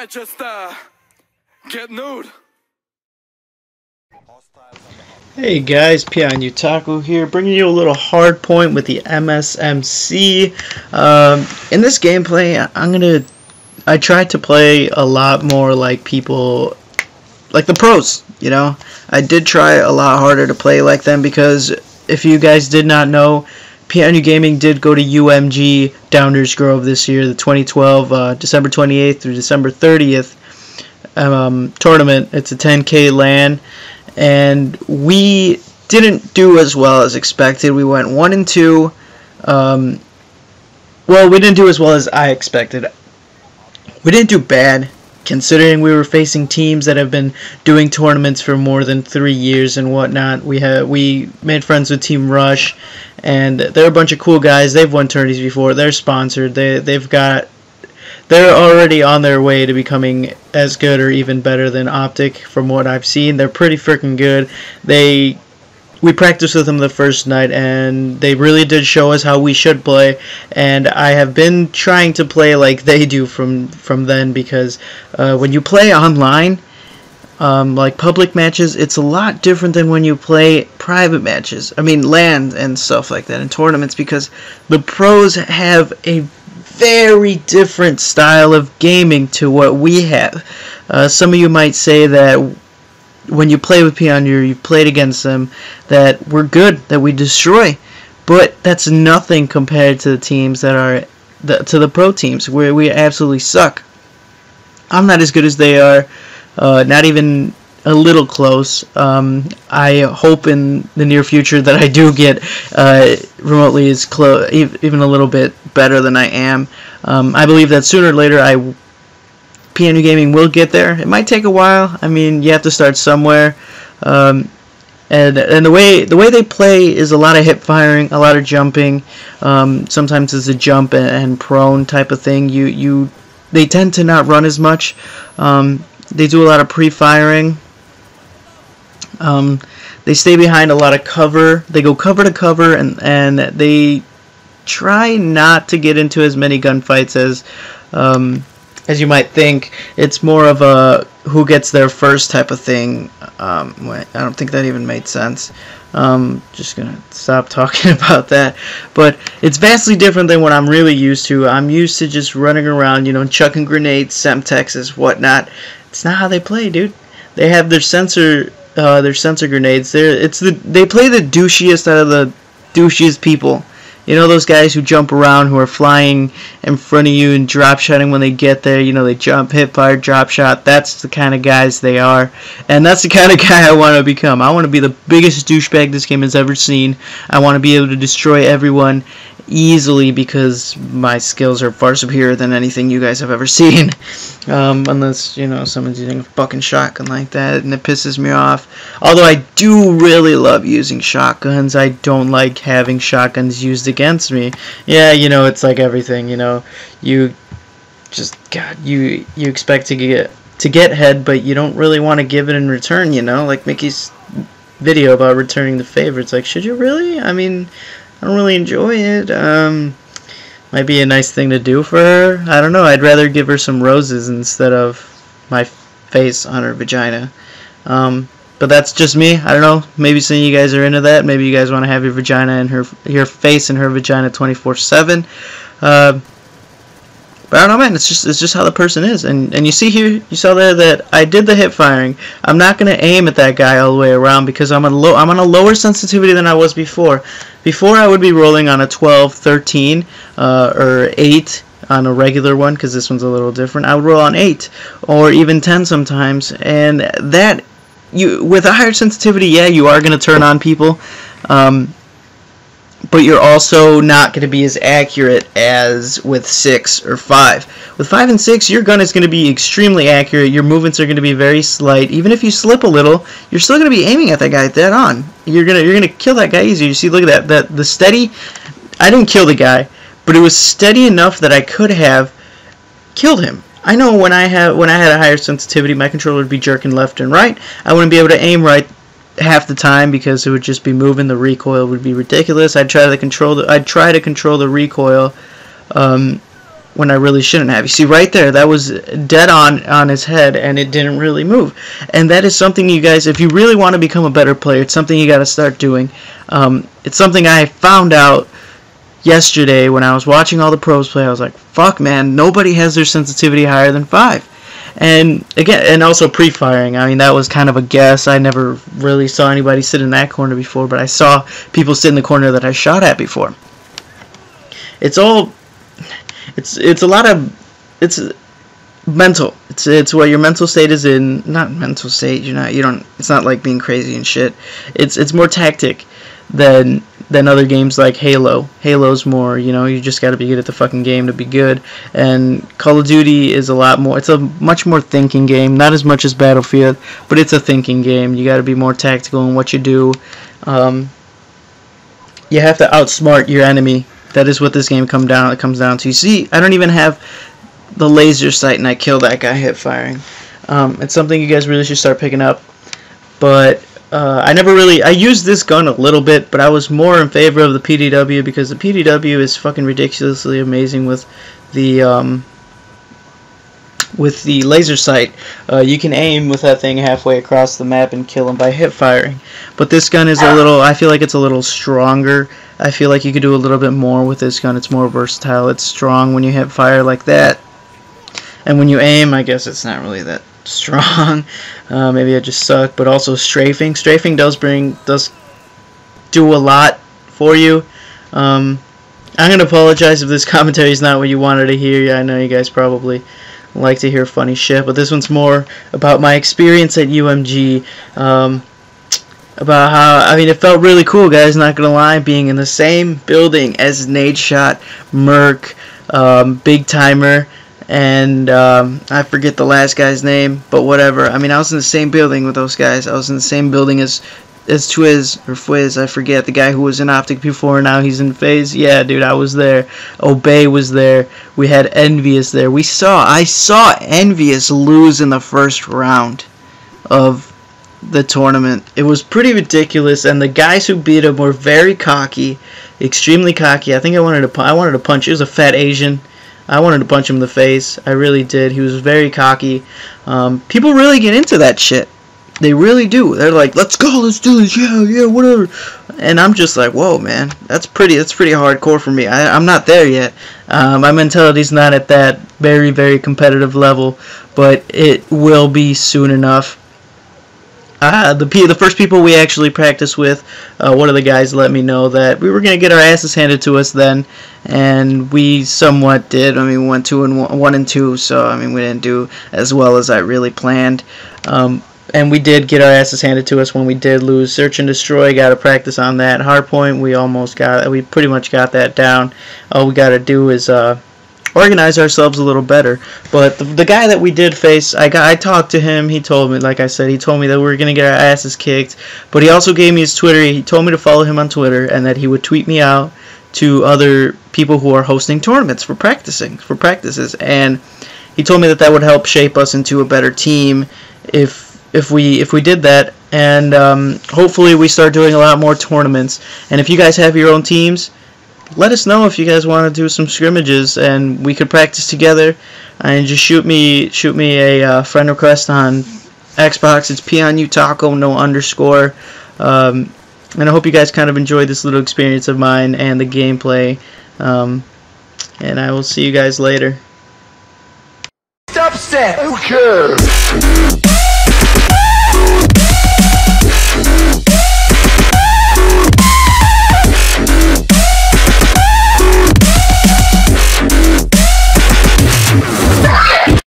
might just get nude. Hey guys, PonU Taco here, bringing you a little hard point with the MSMC. In this gameplay, I tried to play a lot more like people, like the pros, you know. I did try a lot harder to play like them because if you guys did not know, PonU Gaming did go to UMG Downers Grove this year, the 2012 December 28th through December 30th tournament. It's a 10K LAN. And we didn't do as well as expected. We went 1-2. Well, we didn't do as well as I expected. We didn't do bad, considering we were facing teams that have been doing tournaments for more than 3 years and whatnot. We made friends with Team Rush, and they're a bunch of cool guys. They've won tourneys before. They're sponsored. They're already on their way to becoming as good or even better than Optic from what I've seen. They're pretty freaking good. We practiced with them the first night, and they really did show us how we should play. And I have been trying to play like they do from then, because when you play online, like public matches, it's a lot different than when you play private matches. I mean, LAN and stuff like that, and tournaments, because the pros have a very different style of gaming to what we have. Some of you might say that when you play with PonU, you've played against them, that we're good, that we destroy, but that's nothing compared to the teams that are to the pro teams, where we absolutely suck. I'm not as good as they are, not even a little close. I hope in the near future that I do get remotely as close, even a little bit better than I am. I believe that sooner or later PonU Gaming will get there. It might take a while. I mean, you have to start somewhere. And the way they play is a lot of hip firing, a lot of jumping. Sometimes it's a jump and prone type of thing. They tend to not run as much. They do a lot of pre-firing. They stay behind a lot of cover. They go cover to cover, and they try not to get into as many gunfights as you might think. It's more of a who gets there first type of thing. Wait, I don't think that even made sense. Just gonna stop talking about that. But it's vastly different than what I'm really used to. I'm used to just running around, you know, chucking grenades, semtexes, whatnot. It's not how they play, dude. They have their sensor grenades. They play the douchiest out of the douchiest people. You know, those guys who jump around, who are flying in front of you and drop shotting when they get there. You know, they jump, hip fire, drop shot. That's the kind of guys they are. And that's the kind of guy I want to become. I want to be the biggest douchebag this game has ever seen. I want to be able to destroy everyone easily, because my skills are far superior than anything you guys have ever seen. Unless, you know, someone's using a fucking shotgun like that, and it pisses me off. Although I do really love using shotguns, I don't like having shotguns used against me. Yeah, you know, it's like everything, you know. You just, God, you expect to get head, but you don't really want to give it in return, you know? Like Mickey's video about returning the favor. It's like, should you really? I mean, I don't really enjoy it. Might be a nice thing to do for her. I don't know. I'd rather give her some roses instead of my face on her vagina. But that's just me. I don't know. Maybe some of you guys are into that. Maybe you guys want to have your vagina and your face in her vagina 24/7. But I don't know, man. It's just how the person is. And you see here, you saw there that I did the hip firing. I'm not gonna aim at that guy all the way around, because I'm on a lower sensitivity than I was before. Before, I would be rolling on a 12, 13, or 8 on a regular one, because this one's a little different. I would roll on 8 or even 10 sometimes, and that with a higher sensitivity, yeah, you are gonna turn on people. But you're also not going to be as accurate as with 6 or 5. With 5 and 6, your gun is going to be extremely accurate. Your movements are going to be very slight. Even if you slip a little, you're still going to be aiming at that guy dead on. You're gonna kill that guy easy. You see, look at that. The steady. I didn't kill the guy, but it was steady enough that I could have killed him. I know when I had a higher sensitivity, my controller would be jerking left and right. I wouldn't be able to aim right half the time because it would just be moving. The recoil would be ridiculous. I'd try to control the recoil when I really shouldn't have. You see right there, that was dead on his head, and it didn't really move. And that is something you guys, if you really want to become a better player, it's something you got to start doing. It's something I found out yesterday when I was watching all the pros play. I was like, fuck, man, nobody has their sensitivity higher than 5. And again, and also pre-firing. I mean, that was kind of a guess. I never really saw anybody sit in that corner before, but I saw people sit in the corner that I shot at before. It's all, it's a lot of, it's mental. It's what your mental state is in. Not mental state. It's not like being crazy and shit. It's more tactic than other games like Halo. Halo's more, you just got to be good at the fucking game to be good. And Call of Duty is a lot more. It's a much more thinking game. Not as much as Battlefield, but it's a thinking game. You got to be more tactical in what you do. You have to outsmart your enemy. That is what this game comes down to. You see, I don't even have the laser sight, and I kill that guy hip firing. It's something you guys really should start picking up. But I used this gun a little bit, but I was more in favor of the PDW because the PDW is fucking ridiculously amazing with the laser sight. You can aim with that thing halfway across the map and kill them by hip firing. But this gun is I feel like it's a little stronger. I feel like you could do a little bit more with this gun. It's more versatile. It's strong when you hip fire like that. And when you aim, I guess it's not really that strong. Maybe I just suck. But also strafing. Strafing does do a lot for you. I'm going to apologize if this commentary is not what you wanted to hear. Yeah, I know you guys probably like to hear funny shit, but this one's more about my experience at UMG. About how, it felt really cool, guys, not gonna lie, being in the same building as Nadeshot, Merc, Big Timer, and I forget the last guy's name, but whatever. I was in the same building with those guys. I was in the same building as Fwiz, I forget, the guy who was in Optic before, now he's in Phase. Yeah, dude, I was there. Obey was there. We had Envious there. I saw Envious lose in the first round of the tournament. It was pretty ridiculous, and the guys who beat him were very cocky, extremely cocky. I think I wanted to punch. He was a fat Asian. I wanted to punch him in the face. I really did. He was very cocky. People really get into that shit. They really do. They're like, let's go, let's do this, yeah, whatever. And I'm just like, whoa, man, that's pretty hardcore for me. I'm not there yet. My mentality's not at that very, very competitive level, but it will be soon enough. The first people we actually practiced with, one of the guys let me know that we were going to get our asses handed to us then, and we somewhat did. We went 1-2, so we didn't do as well as I really planned. And we did get our asses handed to us when we did lose. Search and Destroy, got to practice on that. Hardpoint, we pretty much got that down. All we got to do is organize ourselves a little better. But the guy that we did face, I talked to him. He told me, like I said, he told me that we were going to get our asses kicked. But he also gave me his Twitter. He told me to follow him on Twitter and that he would tweet me out to other people who are hosting tournaments for practices. And he told me that would help shape us into a better team if we did that. And hopefully we start doing a lot more tournaments. And if you guys have your own teams, let us know if you guys want to do some scrimmages and we could practice together. And just shoot me a friend request on Xbox. It's PonU Taco, no underscore. And I hope you guys kind of enjoyed this little experience of mine and the gameplay. And I will see you guys later. Dubstep. Okay.